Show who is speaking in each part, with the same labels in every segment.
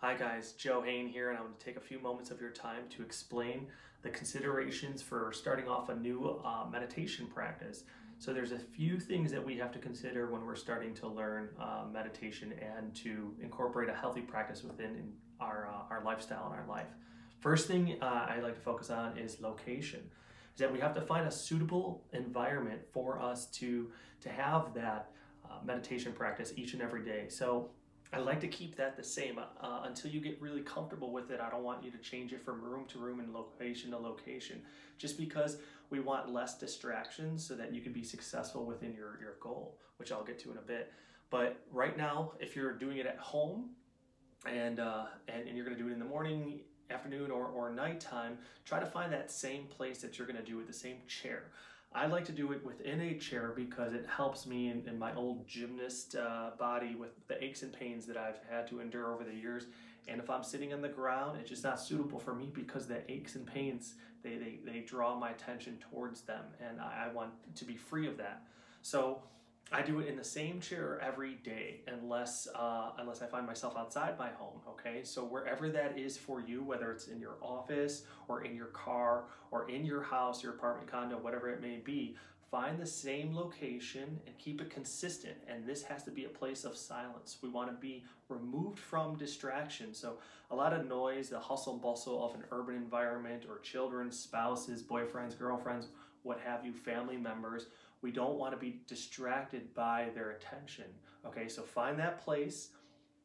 Speaker 1: Hi guys, Joe Hain here, and I'm going to take a few moments of your time to explain the considerations for starting off a new meditation practice. So there's a few things that we have to consider when we're starting to learn meditation and to incorporate a healthy practice within our lifestyle and our life. First thing I like to focus on is location. Is that we have to find a suitable environment for us to have that meditation practice each and every day. So I like to keep that the same until you get really comfortable with it. I don't want you to change it from room to room and location to location, just because we want less distractions so that you can be successful within your goal, which I'll get to in a bit. But right now, if you're doing it at home and you're going to do it in the morning, afternoon, or nighttime, try to find that same place that you're going to do it, the same chair. I like to do it within a chair because it helps me in my old gymnast body with the aches and pains that I've had to endure over the years. And if I'm sitting on the ground, it's just not suitable for me because the aches and pains, they draw my attention towards them, and I want to be free of that. So I do it in the same chair every day unless I find myself outside my home, okay? So wherever that is for you, whether it's in your office or in your car or in your house, your apartment, condo, whatever it may be, find the same location and keep it consistent. And this has to be a place of silence. We want to be removed from distraction. So a lot of noise, the hustle and bustle of an urban environment, or children, spouses, boyfriends, girlfriends, what have you, family members, we don't want to be distracted by their attention. Okay, so find that place,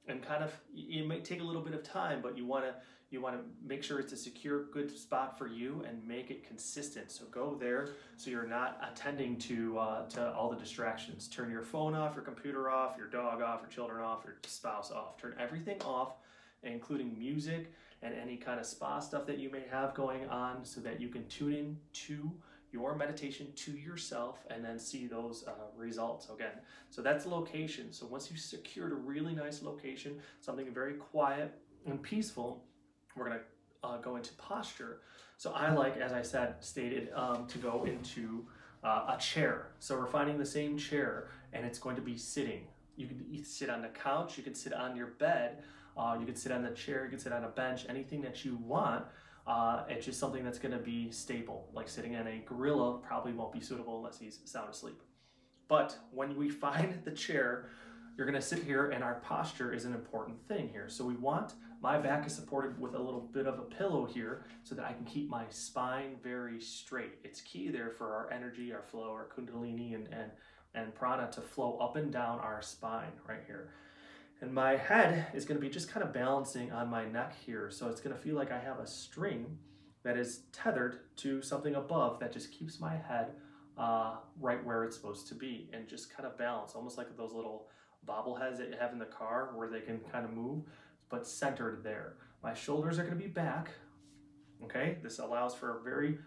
Speaker 1: and kind of, it may take a little bit of time, but you want to make sure it's a secure, good spot for you and make it consistent. So go there so you're not attending to all the distractions. Turn your phone off, your computer off, your dog off, your children off, your spouse off. Turn everything off, including music and any kind of spa stuff that you may have going on, so that you can tune in to your meditation to yourself and then see those results again. So that's location. So once you've secured a really nice location, something very quiet and peaceful, we're going to go into posture. So I like, as I stated, to go into a chair. So we're finding the same chair, and it's going to be sitting. You can sit on the couch, you can sit on your bed, you can sit on the chair, you can sit on a bench, anything that you want. It's just something that's going to be stable. Like sitting on a gorilla probably won't be suitable unless he's sound asleep. But when we find the chair, you're going to sit here, and our posture is an important thing here. So we want, my back is supported with a little bit of a pillow here so that I can keep my spine very straight. It's key there for our energy, our flow, our kundalini and prana to flow up and down our spine right here. And my head is going to be just kind of balancing on my neck here. So it's going to feel like I have a string that is tethered to something above that just keeps my head right where it's supposed to be, and just kind of balance, almost like those little bobbleheads that you have in the car where they can kind of move, but centered there. My shoulders are going to be back. Okay, this allows for a very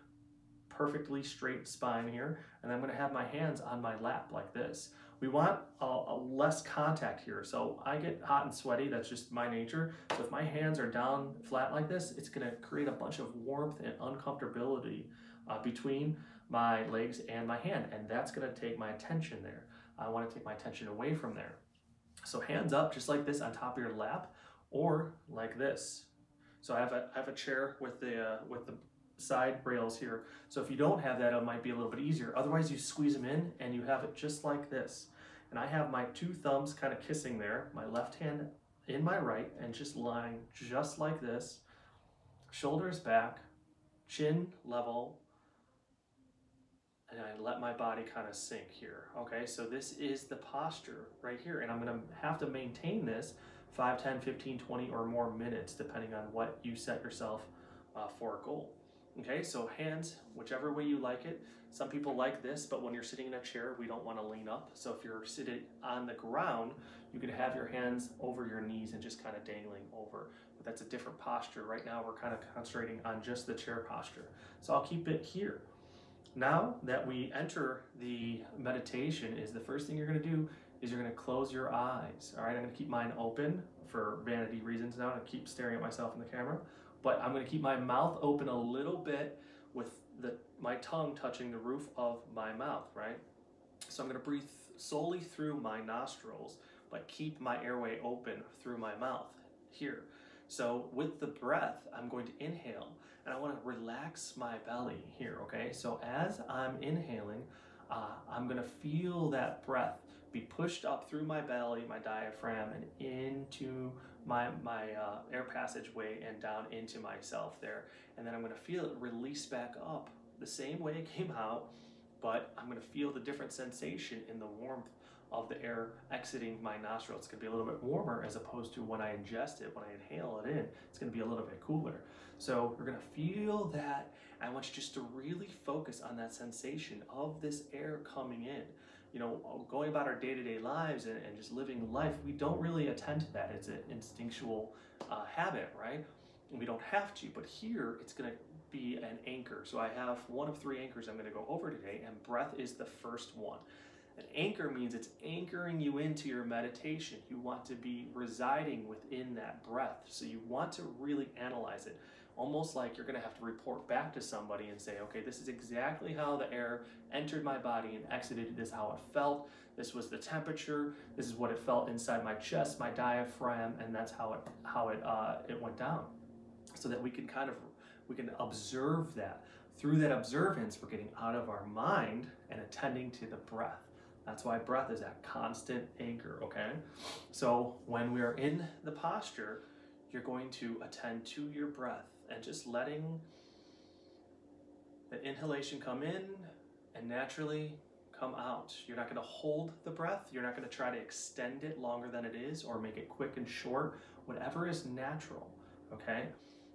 Speaker 1: perfectly straight spine here, and I'm going to have my hands on my lap like this. We want a less contact here. So I get hot and sweaty, that's just my nature. So if my hands are down flat like this, it's going to create a bunch of warmth and uncomfortability between my legs and my hand, and that's going to take my attention there. I want to take my attention away from there. So hands up just like this on top of your lap, or like this. So I have a chair with the side rails here. So if you don't have that, it might be a little bit easier. Otherwise, you squeeze them in and you have it just like this. And I have my two thumbs kind of kissing there, my left hand in my right, and just lying just like this. Shoulders back, chin level, and I let my body kind of sink here. Okay, so this is the posture right here, and I'm going to have to maintain this 5, 10, 15, 20 or more minutes, depending on what you set yourself for a goal. Okay, so hands, whichever way you like it. Some people like this, but when you're sitting in a chair, we don't want to lean up. So if you're sitting on the ground, you can have your hands over your knees and just kind of dangling over. But that's a different posture. Right now, we're kind of concentrating on just the chair posture. So I'll keep it here. Now that we enter the meditation, is the first thing you're going to do is you're going to close your eyes. All right, I'm going to keep mine open for vanity reasons now. I keep staring at myself in the camera. But I'm going to keep my mouth open a little bit with my tongue touching the roof of my mouth, right? So I'm going to breathe solely through my nostrils, but keep my airway open through my mouth here. So with the breath, I'm going to inhale, and I want to relax my belly here, okay? So as I'm inhaling, I'm going to feel that breath be pushed up through my belly, my diaphragm, and into my air passageway and down into myself there. And then I'm going to feel it release back up the same way it came out, but I'm going to feel the different sensation in the warmth of the air exiting my nostrils. It's going to be a little bit warmer as opposed to when I ingest it. When I inhale it in, it's going to be a little bit cooler. So we're going to feel that. I want you just to really focus on that sensation of this air coming in. You know, going about our day-to-day lives and just living life, we don't really attend to that. It's an instinctual habit, right? And we don't have to, but here it's going to be an anchor. So I have one of 3 anchors I'm going to go over today, and breath is the first one. An anchor means it's anchoring you into your meditation. You want to be residing within that breath. So you want to really analyze it, almost like you're going to have to report back to somebody and say, okay, this is exactly how the air entered my body and exited. This is how it felt. This was the temperature. This is what it felt inside my chest, my diaphragm, and that's how it went down. So that we can observe that. Through that observance, we're getting out of our mind and attending to the breath. That's why breath is that constant anchor, okay? So when we are in the posture, you're going to attend to your breath and just letting the inhalation come in and naturally come out. You're not going to hold the breath. You're not going to try to extend it longer than it is or make it quick and short. Whatever is natural, okay?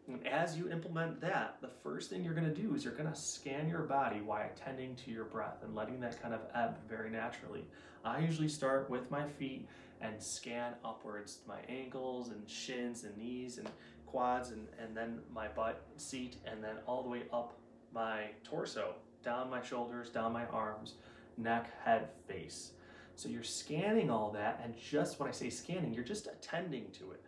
Speaker 1: And as you implement that, the first thing you're going to do is you're going to scan your body while attending to your breath and letting that kind of ebb very naturally. I usually start with my feet and scan upwards, my ankles and shins and knees and quads and then my butt, seat, and then all the way up my torso, down my shoulders, down my arms, neck, head, face. So you're scanning all that, and just when I say scanning, you're just attending to it.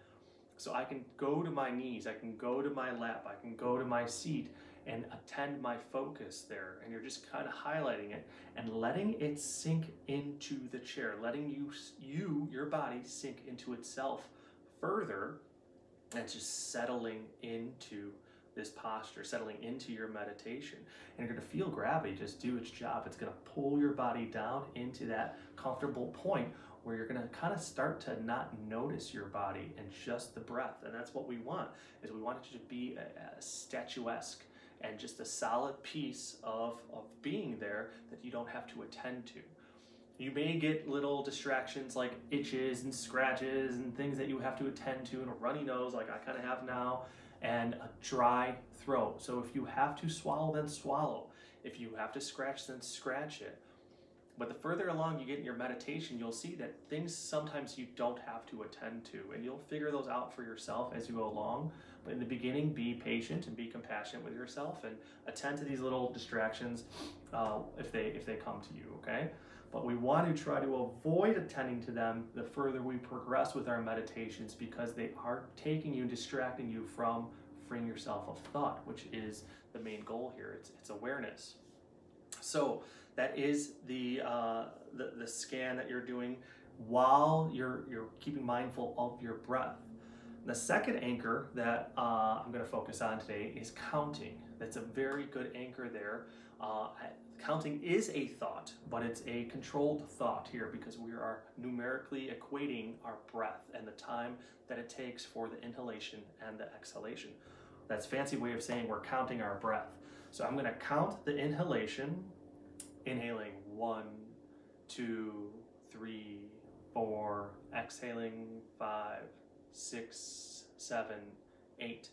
Speaker 1: So I can go to my knees, I can go to my lap, I can go to my seat and attend my focus there. And you're just kind of highlighting it and letting it sink into the chair, letting your body sink into itself further, and just settling into this posture, settling into your meditation. And you're going to feel gravity just do its job. It's going to pull your body down into that comfortable point where you're going to kind of start to not notice your body and just the breath. And that's what we want, is we want it to be a statuesque and just a solid piece of being there that you don't have to attend to. You may get little distractions like itches and scratches and things that you have to attend to, and a runny nose like I kind of have now, and a dry throat. So if you have to swallow, then swallow. If you have to scratch, then scratch it. But the further along you get in your meditation, you'll see that things sometimes you don't have to attend to, and you'll figure those out for yourself as you go along. But in the beginning, be patient and be compassionate with yourself and attend to these little distractions if they come to you, okay? But we want to try to avoid attending to them the further we progress with our meditations, because they are taking you, distracting you from freeing yourself of thought, which is the main goal here. It's awareness. So that is the scan that you're doing while you're keeping mindful of your breath. The second anchor that I'm going to focus on today is counting. That's a very good anchor there. Counting is a thought, but it's a controlled thought here, because we are numerically equating our breath and the time that it takes for the inhalation and the exhalation. That's a fancy way of saying we're counting our breath. So I'm going to count the inhalation, inhaling 1, 2, 3, 4, exhaling 5, 6, 7, 8.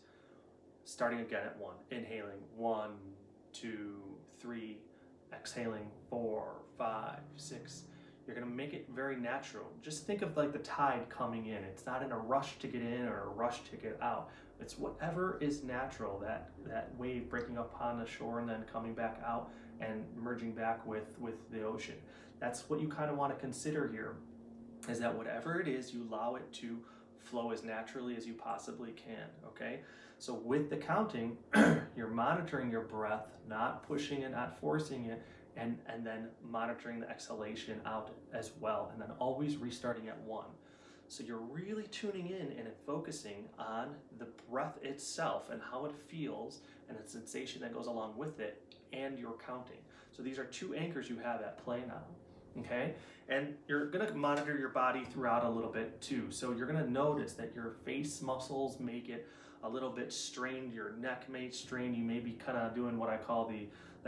Speaker 1: Starting again at 1, inhaling 1, 2, 3, exhaling 4, 5, 6. You're going to make it very natural. Just think of like the tide coming in. It's not in a rush to get in or a rush to get out. It's whatever is natural, that wave breaking up on the shore and then coming back out and merging back with the ocean. That's what you kind of want to consider here, is that whatever it is, you allow it to flow as naturally as you possibly can, okay? So with the counting, you're monitoring your breath, not pushing it, not forcing it, and then monitoring the exhalation out as well, and then always restarting at 1. So you're really tuning in and focusing on the breath itself and how it feels and the sensation that goes along with it, and your counting. So these are two anchors you have at play now, okay? And you're gonna monitor your body throughout a little bit too. So you're gonna notice that your face muscles may get a little bit strained, your neck may strain, you may be kind of doing what I call the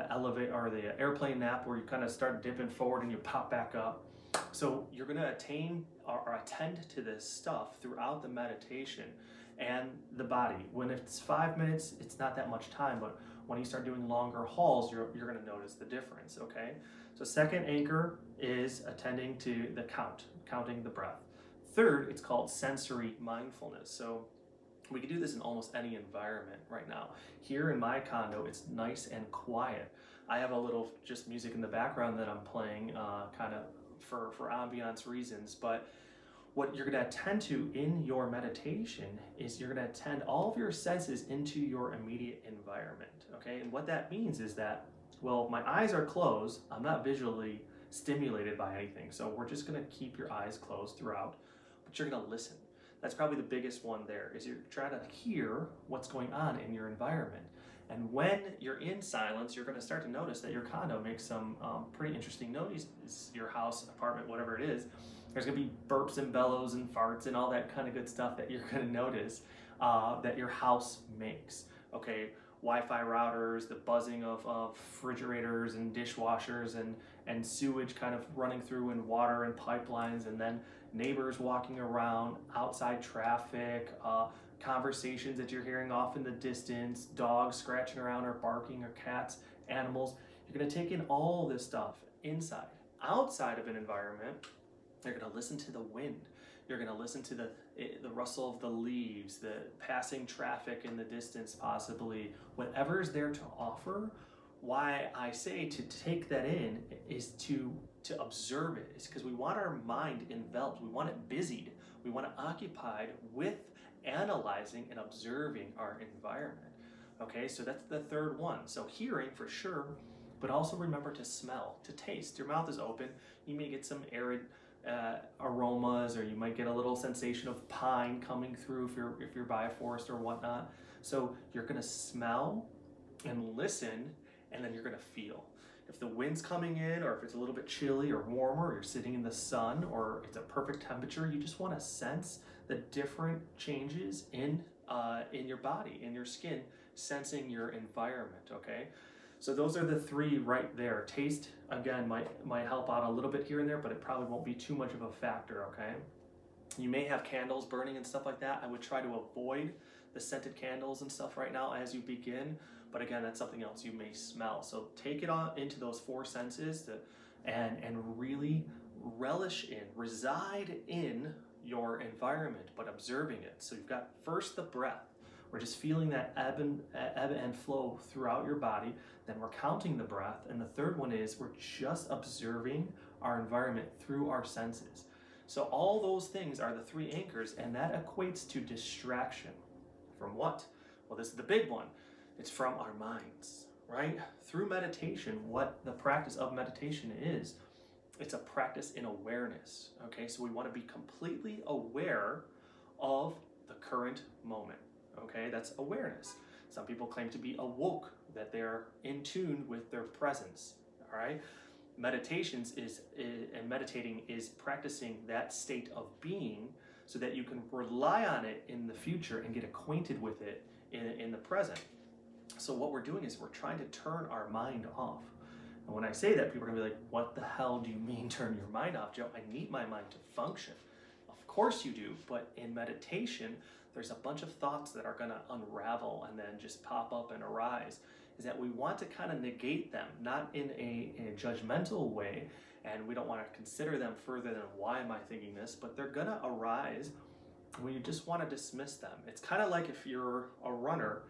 Speaker 1: elevate or the airplane nap, where you kind of start dipping forward and you pop back up. So you're going to attain or attend to this stuff throughout the meditation and the body. When it's 5 minutes, it's not that much time, but when you start doing longer hauls, you're going to notice the difference, okay? So second anchor is attending to the counting the breath. Third, it's called sensory mindfulness. So we can do this in almost any environment right now. Here in my condo, it's nice and quiet. I have a little just music in the background that I'm playing kind of for ambiance reasons, but what you're going to attend to in your meditation is you're going to attend all of your senses into your immediate environment, okay? And what that means is that, well, my eyes are closed, I'm not visually stimulated by anything, so we're just going to keep your eyes closed throughout, but you're going to listen. That's probably the biggest one there, is you're trying to hear what's going on in your environment. And when you're in silence, you're going to start to notice that your condo makes some pretty interesting noises. Your house, apartment, whatever it is, there's going to be burps and bellows and farts and all that kind of good stuff that you're going to notice that your house makes. Okay, Wi-Fi routers, the buzzing of refrigerators and dishwashers and sewage kind of running through and water and pipelines, and then neighbors walking around, outside traffic, conversations that you're hearing off in the distance, dogs scratching around or barking, or cats, animals. You're going to take in all this stuff inside. Outside of an environment, you're going to listen to the wind. You're going to listen to the rustle of the leaves, the passing traffic in the distance, possibly. Whatever is there to offer. Why I say to take that in is to observe it. It's because we want our mind enveloped. We want it busied. We want it occupied with analyzing and observing our environment. Okay, so that's the third one. So hearing for sure, but also remember to smell, to taste. Your mouth is open. You may get some arid aromas, or you might get a little sensation of pine coming through if you're by a forest or whatnot. So you're going to smell and listen, and then you're going to feel. If the wind's coming in, or if it's a little bit chilly or warmer, or you're sitting in the sun, or it's a perfect temperature, you just want to sense the different changes in your body, in your skin, sensing your environment, okay? So those are the three right there. Taste, again, might help out a little bit here and there, but it probably won't be too much of a factor, okay? You may have candles burning and stuff like that. I would try to avoid the scented candles and stuff right now as you begin, but again, that's something else you may smell. So take it on into those four senses and really relish in, reside in your environment, but observing it. So you've got first the breath. We're just feeling that ebb and flow throughout your body. Then we're counting the breath. And the third one is we're just observing our environment through our senses. So all those things are the three anchors, and that equates to distraction. From what? Well, this is the big one. It's from our minds, right? Through meditation, what the practice of meditation is, it's a practice in awareness, okay? So we want to be completely aware of the current moment, okay? That's awareness. Some people claim to be awoke, that they're in tune with their presence, all right? Meditating is practicing that state of being so that you can rely on it in the future and get acquainted with it in the present. So what we're doing is we're trying to turn our mind off. And when I say that, people are gonna be like, what the hell do you mean turn your mind off, Joe? I need my mind to function. Of course you do, but in meditation, there's a bunch of thoughts that are gonna unravel and then just pop up and arise. Is that we want to kind of negate them, not in a judgmental way, and we don't want to consider them further than why am I thinking this, but they're gonna arise when you just want to dismiss them. It's kind of like if you're a runner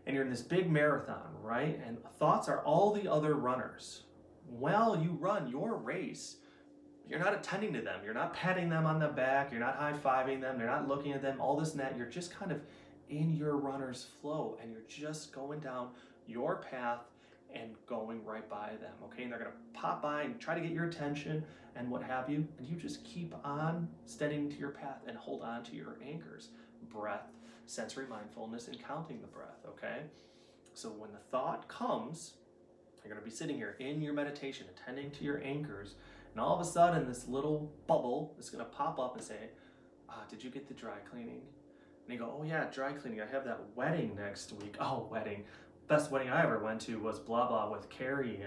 Speaker 1: and you're in this big marathon, right? And thoughts are all the other runners. While you run your race, you're not attending to them. You're not patting them on the back. You're not high-fiving them. You're not looking at them, all this and that. You're just kind of in your runner's flow, and you're just going down your path and going right by them, okay? And they're gonna pop by and try to get your attention and what have you, and you just keep on steadying to your path and hold on to your anchors. Breath, sensory mindfulness, and counting the breath, okay? So when the thought comes, you're gonna be sitting here in your meditation, attending to your anchors, and all of a sudden this little bubble is gonna pop up and say, did you get the dry cleaning? And you go, oh yeah, dry cleaning, I have that wedding next week. Oh, wedding. Best wedding I ever went to was blah blah with Carrie,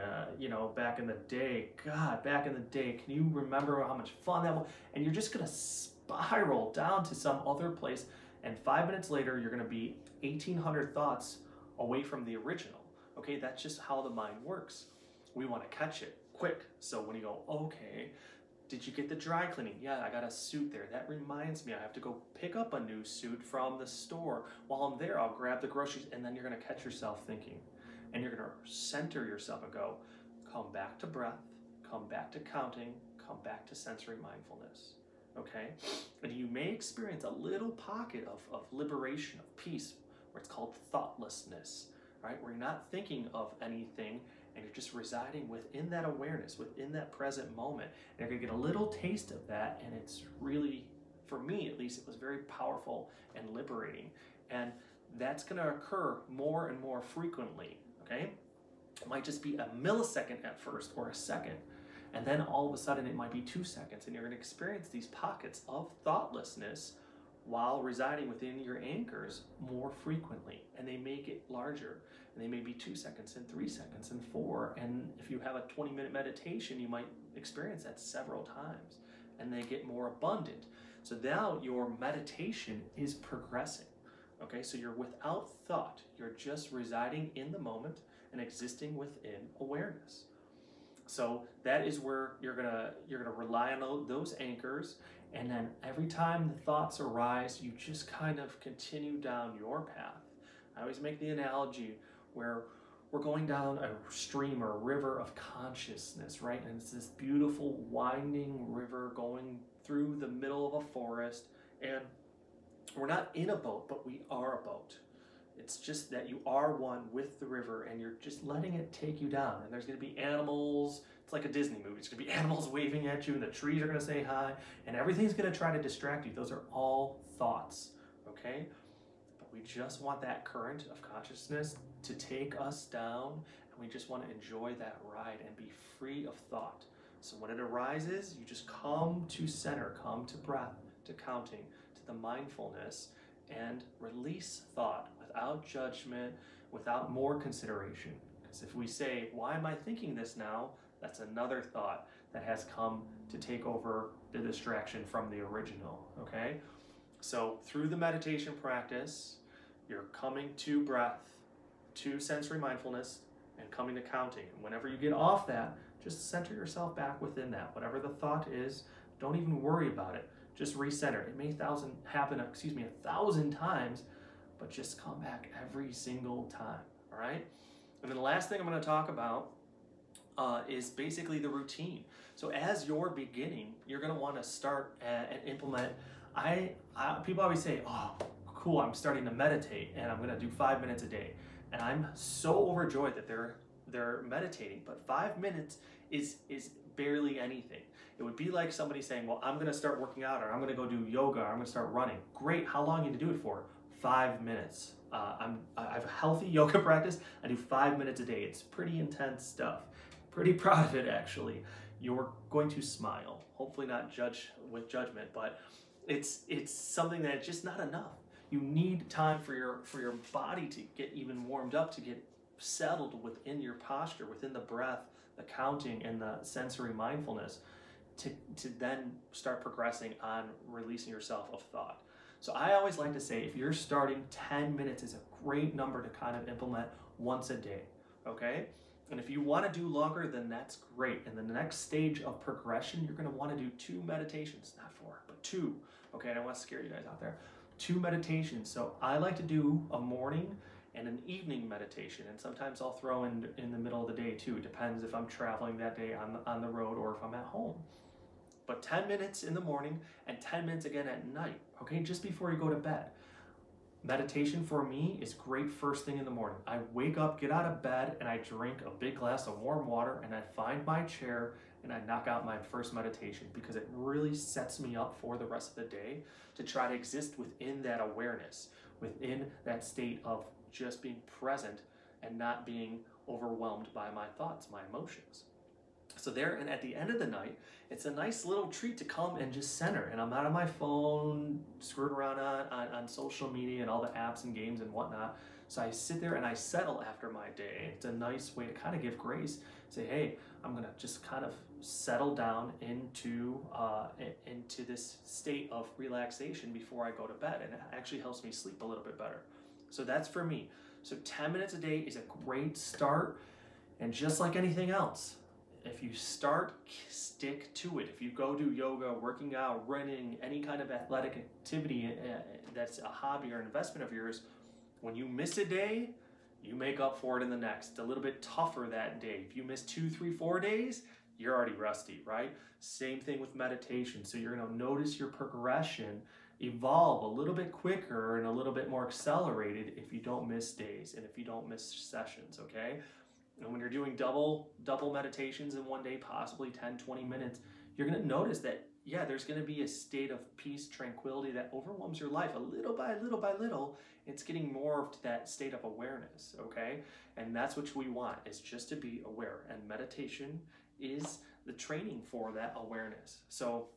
Speaker 1: back in the day. God, back in the day, can you remember how much fun that was? And you're just gonna spiral down to some other place, and 5 minutes later, you're gonna be 1,800 thoughts away from the original. Okay, that's just how the mind works. We wanna catch it quick. So when you go, okay, did you get the dry cleaning? Yeah, I got a suit there. That reminds me, I have to go pick up a new suit from the store. While I'm there, I'll grab the groceries, and then you're gonna catch yourself thinking. And you're gonna center yourself and go, come back to breath, come back to counting, come back to sensory mindfulness, okay? And you may experience a little pocket of liberation, of peace, where it's called thoughtlessness, right? Where you're not thinking of anything, and you're just residing within that awareness, within that present moment. And you're gonna get a little taste of that, and it's really, for me at least, it was very powerful and liberating. And that's gonna occur more and more frequently, okay? It might just be a millisecond at first, or a second, and then all of a sudden it might be 2 seconds, and you're gonna experience these pockets of thoughtlessness while residing within your anchors more frequently, and they may get larger. And they may be 2 seconds and 3 seconds and 4. And if you have a 20-minute meditation, you might experience that several times, and they get more abundant. So now your meditation is progressing. Okay, so you're without thought. You're just residing in the moment and existing within awareness. So that is where you're gonna rely on those anchors, and then every time the thoughts arise, you just kind of continue down your path. I always make the analogy where we're going down a stream or a river of consciousness, right? And it's this beautiful winding river going through the middle of a forest, and we're not in a boat, but we are a boat. It's just that you are one with the river, and you're just letting it take you down. And there's gonna be animals, it's like a Disney movie, it's gonna be animals waving at you, and the trees are gonna say hi, and everything's gonna try to distract you. Those are all thoughts, okay? But we just want that current of consciousness to take us down, and we just want to enjoy that ride and be free of thought. So when it arises, you just come to center, come to breath, to counting, to the mindfulness, and release thought without judgment, without more consideration. Because if we say, why am I thinking this now? That's another thought that has come to take over the distraction from the original, okay? So through the meditation practice, you're coming to breath, to sensory mindfulness, and coming to counting. And whenever you get off that, just center yourself back within that. Whatever the thought is, don't even worry about it. Just recenter. It may happen 1,000 times, but just come back every single time, all right? And then the last thing I'm gonna talk about is basically the routine. So as you're beginning, you're gonna wanna start and implement. People always say, oh, cool, I'm starting to meditate, and I'm gonna do 5 minutes a day. And I'm so overjoyed that they're meditating, but 5 minutes is barely anything. It would be like somebody saying, well, I'm gonna start working out, or I'm gonna go do yoga, or I'm gonna start running. Great, how long are you gonna do it for? 5 minutes. I have a healthy yoga practice. I do 5 minutes a day. It's pretty intense stuff. Pretty proud of it, actually. You're going to smile. Hopefully not judge with judgment, but it's something that's just not enough. You need time for your body to get even warmed up, to get settled within your posture, within the breath, the counting, and the sensory mindfulness, to then start progressing on releasing yourself of thought. So I always like to say, if you're starting, 10 minutes is a great number to kind of implement once a day, okay? And if you want to do longer, then that's great. And the next stage of progression, you're going to want to do 2 meditations, not 4, but 2. Okay, I don't want to scare you guys out there. 2 meditations. So I like to do a morning and an evening meditation, and sometimes I'll throw in the middle of the day too. It depends if I'm traveling that day on the road or if I'm at home. But 10 minutes in the morning and 10 minutes again at night, okay, just before you go to bed. Meditation for me is great first thing in the morning. I wake up, get out of bed, and I drink a big glass of warm water, and I find my chair and I knock out my first meditation, because it really sets me up for the rest of the day to try to exist within that awareness, within that state of just being present and not being overwhelmed by my thoughts, my emotions. So there, and at the end of the night, it's a nice little treat to come and just center. And I'm not on my phone, screwing around on social media and all the apps and games and whatnot. So I sit there and I settle after my day. It's a nice way to kind of give grace. Say, hey, I'm gonna just kind of settle down into this state of relaxation before I go to bed, and it actually helps me sleep a little bit better. So that's for me. So 10 minutes a day is a great start, and just like anything else, if you start, stick to it. If you go do yoga, working out, running, any kind of athletic activity that's a hobby or investment of yours, when you miss a day, you make up for it in the next. It's a little bit tougher that day. If you miss 2, 3, 4 days, you're already rusty, right? Same thing with meditation. So you're gonna notice your progression evolve a little bit quicker and a little bit more accelerated if you don't miss days and if you don't miss sessions, okay? And when you're doing double meditations in one day, possibly 10, 20 minutes, you're gonna notice that, yeah, there's gonna be a state of peace, tranquility that overwhelms your life a little by little. It's getting more of that state of awareness, okay? And that's what we want, is just to be aware. And meditation is the training for that awareness. So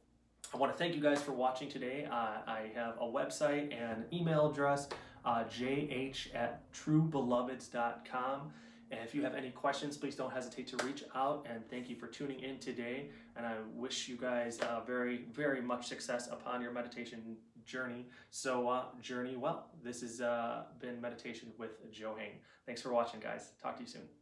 Speaker 1: I want to thank you guys for watching today. I have a website and email address, jh@truebeloveds.com. And if you have any questions, please don't hesitate to reach out. And thank you for tuning in today. And I wish you guys very, very much success upon your meditation journey. So journey well. This has been Meditation with Joe Hang. Thanks for watching, guys. Talk to you soon.